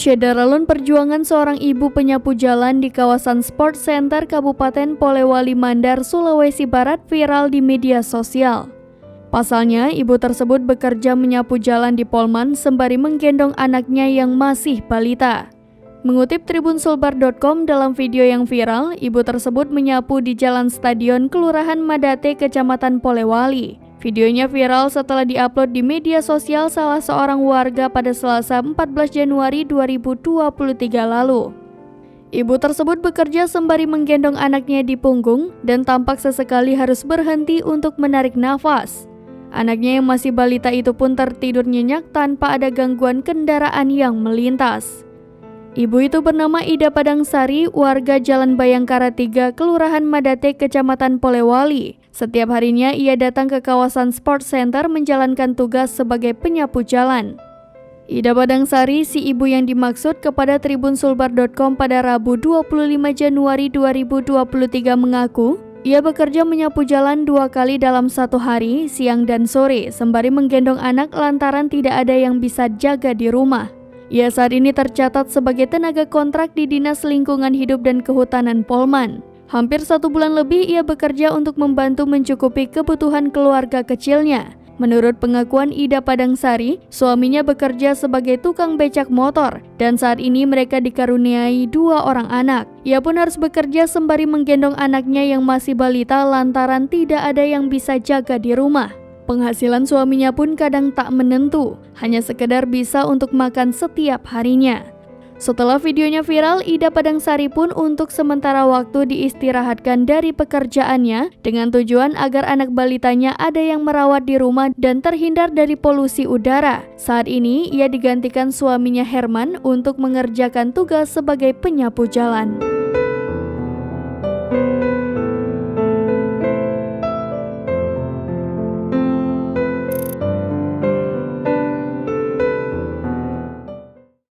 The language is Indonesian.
Syederalun perjuangan seorang ibu penyapu jalan di kawasan Sport Center Kabupaten Polewali Mandar, Sulawesi Barat viral di media sosial. Pasalnya, ibu tersebut bekerja menyapu jalan di Polman sembari menggendong anaknya yang masih balita. Mengutip tribunsulbar.com, dalam video yang viral, ibu tersebut menyapu di Jalan Stadion Kelurahan Madate, Kecamatan Polewali. Videonya viral setelah diupload di media sosial salah seorang warga pada Selasa 14 Januari 2023 lalu. Ibu tersebut bekerja sembari menggendong anaknya di punggung dan tampak sesekali harus berhenti untuk menarik nafas. Anaknya yang masih balita itu pun tertidur nyenyak tanpa ada gangguan kendaraan yang melintas. Ibu itu bernama Ida Padangsari, warga Jalan Bayangkara 3, Kelurahan Madate, Kecamatan Polewali. Setiap harinya ia datang ke kawasan Sport Center menjalankan tugas sebagai penyapu jalan. Ida Padangsari, si ibu yang dimaksud, kepada tribunsulbar.com pada Rabu 25 Januari 2023 mengaku, ia bekerja menyapu jalan 2 kali dalam satu hari, siang dan sore, sembari menggendong anak lantaran tidak ada yang bisa jaga di rumah. Ia saat ini tercatat sebagai tenaga kontrak di Dinas Lingkungan Hidup dan Kehutanan Polman. Hampir 1 bulan lebih ia bekerja untuk membantu mencukupi kebutuhan keluarga kecilnya. Menurut pengakuan Ida Padangsari, suaminya bekerja sebagai tukang becak motor dan saat ini mereka dikaruniai 2 orang anak. Ia pun harus bekerja sembari menggendong anaknya yang masih balita lantaran tidak ada yang bisa jaga di rumah. Penghasilan suaminya pun kadang tak menentu, hanya sekedar bisa untuk makan setiap harinya. Setelah videonya viral, Ida Padangsari pun untuk sementara waktu diistirahatkan dari pekerjaannya dengan tujuan agar anak balitanya ada yang merawat di rumah dan terhindar dari polusi udara. Saat ini ia digantikan suaminya Herman untuk mengerjakan tugas sebagai penyapu jalan.